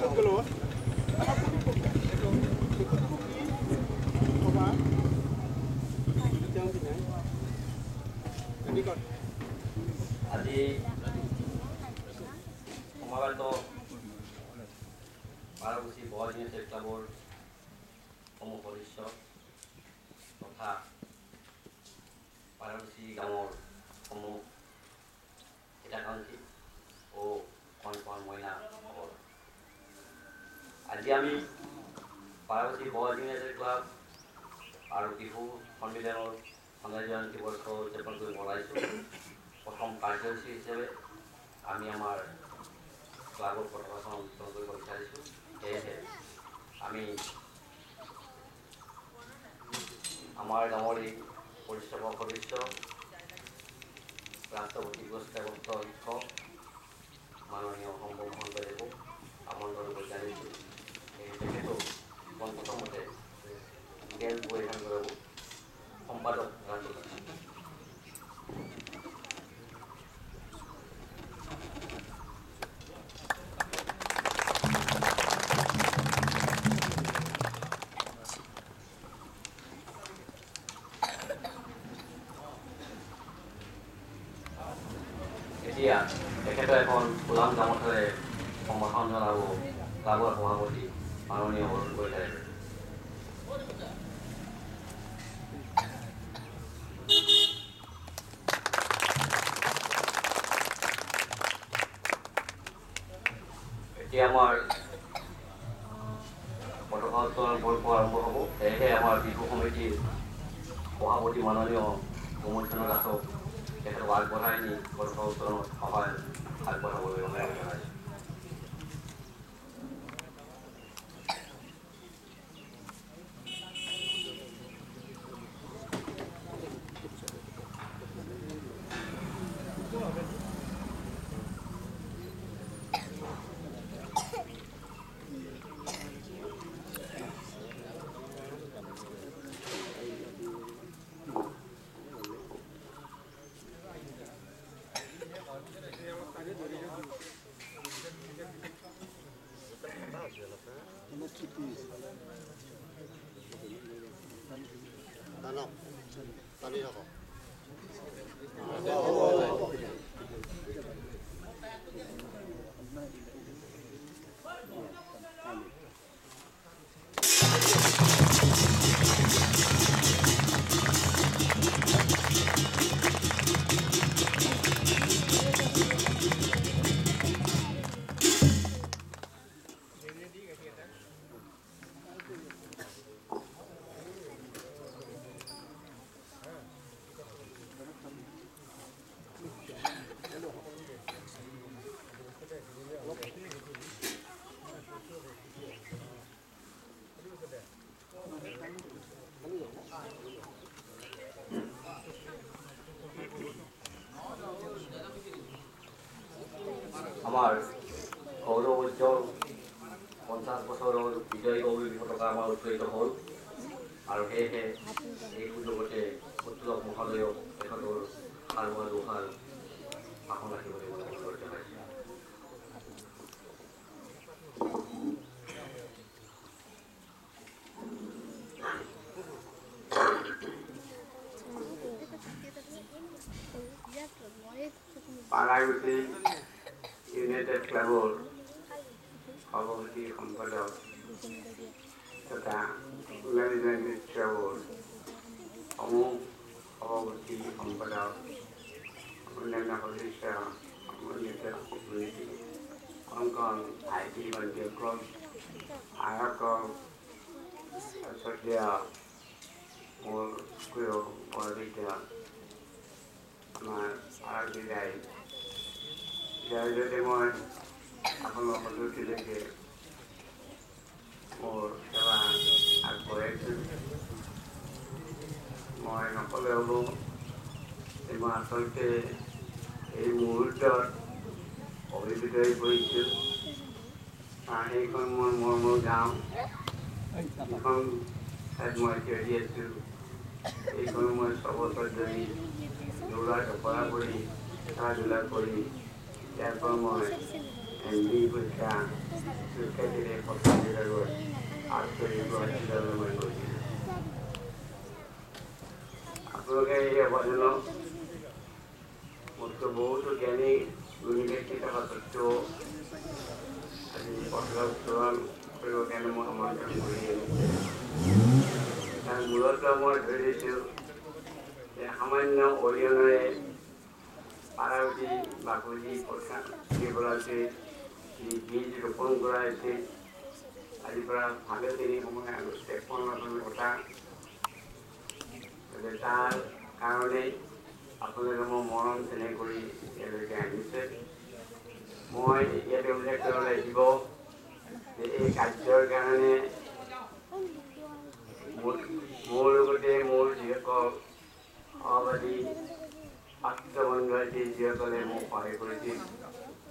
আজি সমাগত পাৰগুচি বৰদিনীয়া ক্লাবৰ সমূহ সদস্য তথা পাৰগুচি গাঁৱৰ সমূহ হিতাকাংক্ষী ও কণ মহিলাসকল আজি আমি পাৰগুচি বৰদিনীয়া ক্লাব আৰু বিহু সন্মিলনৰ সোণালী জয়ন্তী বৰ্ষ উদযাপন কৰিব ওলাইছোঁ। প্ৰথম কাৰ্যসূচী হিচাপে আমি আমাৰ ক্লাবৰ পতাকাখন উত্তোলন কৰিব বিচাৰিছোঁ। সেয়েহে আমি আমাৰ গাঁৱৰ এই পৰিশ্ৰমৰ সদস্য ৰাষ্ট্ৰপতি পুৰস্কাৰপ্ৰাপ্ত শিক্ষক মাননীয় সম্ভৱ মহোদয়কো আমন্ত্ৰণ কৰি জানিছোঁ। তেখেতক প্ৰথমতে জ্ঞান পৰিধান কৰিব সম্পাদক এতিয়া তেখেতৰ এখন গোলাম গামোচাৰে সম্ভাষণ জনাব ক্লাবৰ সভাপতি মাননীয় অৰুণ কৈতাৰে। এতিয়া আমাৰ পতাকা উত্তোলন পৰ্ব আৰম্ভ হ'ব। সেয়েহে আমাৰ বিহু সমিতিৰ সভাপতি মাননীয় প্ৰমোদ দাসক তেখেতক আগবঢ়াই নি পতাকা উত্তোলনত সহায় আগবঢ়াবলৈ অনুৰোধ জনাইছোঁ। আমাৰ গৌৰৱ উজ্জ্বল 50 বছৰৰ বিজয় গৌৰৱ পতাকা আমাৰ উত্তোলিত হ'ল আৰু সেয়েহে এই সুযোগতে উত্তোলক মহোদয়ক তেখেতৰ সাৰুৱা দুহাৰ ভাষণ ৰাখিবলৈ অনুৰোধ জনাইছোঁ। পাৰাগুচি ইউনাইটেড ক্লাবৰ সভাপতি সম্পাদক তথা সোণালী জয়ন্তী উৎসৱৰ সমূহ সভাপতি সম্পাদক অন্যান্য সদস্য সমন্বিত সমিতি কণ ভাইটি ভণ্টিসকল আইসকল শ্ৰদ্ধেয় মোৰ প্ৰিয় বৰবিদ্যা আমাৰ আৰতি ৰাইজ যাৰ জৰিয়তে মই আপোনালোক সদস্যলৈকে মোৰ সেৱা আগবঢ়াইছোঁ। মই নকলে হ'ব যে মই আচলতে এই মুহূৰ্তত অভিভূত হৈ পৰিছোঁ। সেইখন মোৰ গাঁও, যিখন ঠাইত মই থিয় দি আছোঁ এইখনো মই 6 বছৰ ধৰি দৌৰা ধপৰা কৰি খেলা ধূলা কৰি ইয়াৰ পৰা মই MD পৰীক্ষা একেদিনে পত্ৰিকাগজ আন্তৰিক মই গৈছিলোঁ। আপোনালোকে এই অৱদানো মোতকৈ বহুতো জ্ঞানী গুণী ব্যক্তি থকা স্বত্বেও আজি পতাকা উত্তোলন কৰিবৰ কাৰণে মই আমন্ত্ৰণ কৰি আনিছে। কাৰণ মূলতঃ মই ধৰি লৈছোঁ যে সামান্য অৰিহণাৰে পাৰাৱতী বাপুজী পথাৰ দিবলাতে যি বীজ ৰোপণ কৰা হৈছিল আজিৰ পৰা ভালেখিনি সময় আগতে 53 চনৰ কথা। তাৰ কাৰণেই আপোনালোকে মোৰ মৰম চেনেহ কৰি ইয়ালৈকে আহিছে। মই ইয়াতে উল্লেখ কৰিব লাগিব যে এই কাৰ্যৰ কাৰণে মোৰ লগতে মোৰ যিসকল সহবাদী পাত্ৰ বন্ধু আছে যিসকলে মোক সহায় কৰিছিল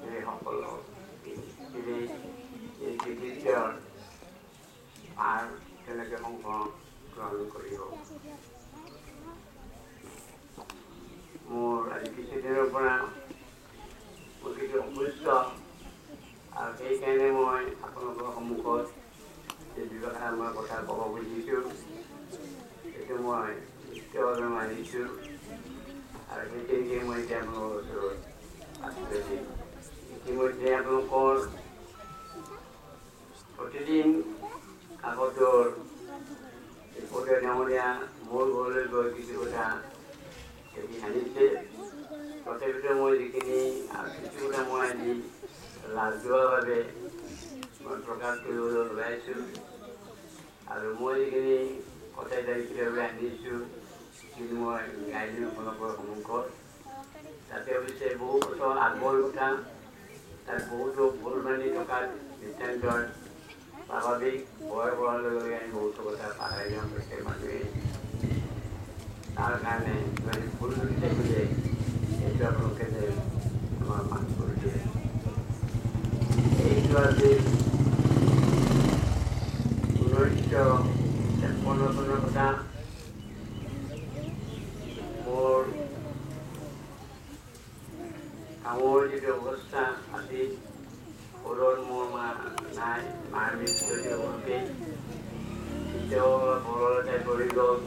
সেই সকলক এই কৃতিত্বৰ ভাৰ তেওঁলোকে গ্ৰহণ কৰিব। মোৰ আজি কিছুদিনৰ পৰা মোৰ কিছু অসুস্থ আৰু সেইকাৰণে মই আপোনালোকৰ সন্মুখত এই ব্যৱসায় মই কথা ক'ব খুজিছোঁ। সেইটো মই নিশ্চয়ভাৱে মানিছোঁ আৰু সেইখিনিকে মই এতিয়া আপোনালোকৰ ওচৰত আছোঁ। ইতিমধ্যে আপোনালোকৰ প্ৰতিদিন কাকতৰ ৰিপৰ্টাৰ ডাঙৰীয়া মোৰ ঘৰলৈ গৈ কিছু কথা এটি আনিছে। তথাপিতো মই যিখিনি কিছু কথা মই আজি লাজোৱাভাৱে মই প্ৰকাশ কৰিবলৈ ওলাইছোঁ আৰু মই যিখিনি কথা দায়িত্বভাৱে আনিছোঁ সেইখিনি মই গাই দিওঁ আপোনালোকৰ সন্মুখত। তাতে অৱশ্যে বহু বছৰ আগৰ কথা, তাত বহুতো ভুল ভ্ৰান্তি থকাত নিতান্তই স্বাভাৱিক। বয়স হোৱাৰ লগে লগে আমি বহুতো কথা পাহৰি যাওঁ প্ৰত্যেক মানুহে। তাৰ কাৰণে ভুল যদি থাকিলে সেইটো আপোনালোকে যে আমাৰ মাফ কৰি দিয়ে। এইটো আছিল 1953 চনৰ কথা। মোৰ কামৰ যিটো অৱস্থা আছিল, ঘৰত মোৰ মা নাই, মাৰ মৃত্যু সৰুতেই, তেতিয়াও ঘৰতে পৰি গ'ল,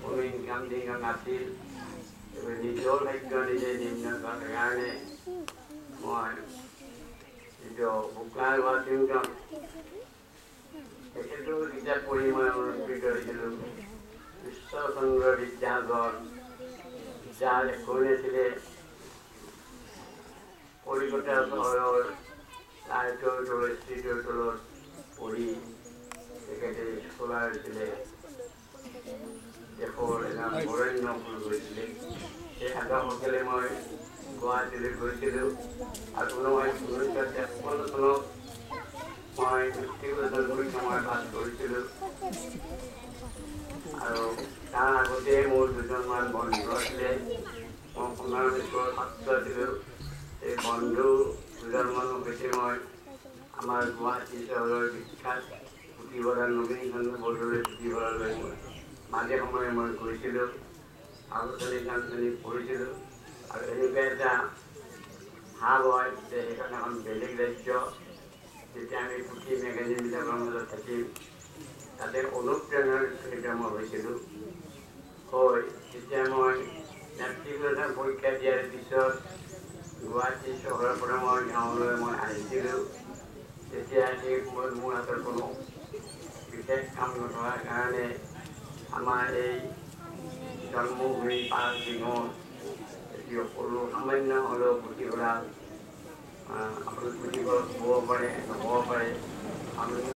কোনো ইনকাম টিনকাম নাছিল। নিজৰ ভাগ্য নিজে নিৰ্ণয় কৰাৰ কাৰণে মই যিটো বোকাৰ ৱাশ্বিংটন তেখেতো কিতাপ পঢ়ি মই অনুপ্ৰেৰিত হৈছিলোঁ। ঈশ্বৰচন্দ্ৰ বিদ্যাসাগৰ যাৰ কৈ আছিলে কলিকতা চহৰৰ লাইটৰ তলত ষ্ট্ৰীটৰ তলত পঢ়ি তেখেতে স্কলাৰ হৈছিলে, দেশৰ এজন বৰেণ্য ফুল গৈছিলে। সেই সাধকসকলে মই গুৱাহাটীলৈ গৈছিলোঁ আৰু 1953 চনত মই মেট্ৰিকুলেশ্যন পৰীক্ষা মই পাছ কৰিছিলোঁ। আৰু তাৰ আগতে মোৰ দুজনমান বন্ধু আছিলে, মই সোণাৰ মিত্ৰৰ ছাত্ৰ আছিলোঁ। এই বন্ধু দুজনমানৰ সৈতে মই আমাৰ গুৱাহাটী চহৰৰ বিখ্যাত পুথিভঁৰাল নবীন চন্দ্ৰ বৰদলৈ পুথিভঁৰাললৈ মই মাজে সময়ে মই গৈছিলোঁ, আলোচনী চালোচনী পঢ়িছিলোঁ। আৰু এনেকুৱা এটা ভাৱ হয় যে সেইখন এখন বেলেগ ৰাজ্য। যেতিয়া আমি পুথি মেগাজিনবিলাকৰ মাজত থাকিম তাতে অনুপ্ৰেৰণাৰ সৈতে মই হৈছিলোঁ। যেতিয়া মই মেট্ৰিকুলেশ্যন পৰীক্ষা দিয়াৰ পিছত গুৱাহাটী চহৰৰ পৰা মই গাঁৱলৈ মই আহিছিলোঁ, তেতিয়া সেই সময়ত মোৰ হাতত কোনো বিশেষ কাম নথকাৰ কাৰণে আমাৰ এই জন্মভূমি পাঁচ দিনৰ এটি সৰু সামান্য হ'লেও পুথিভঁৰাল, আপুনি পুথিভঁৰাল হ'ব পাৰে নহ'ব পাৰে, আমি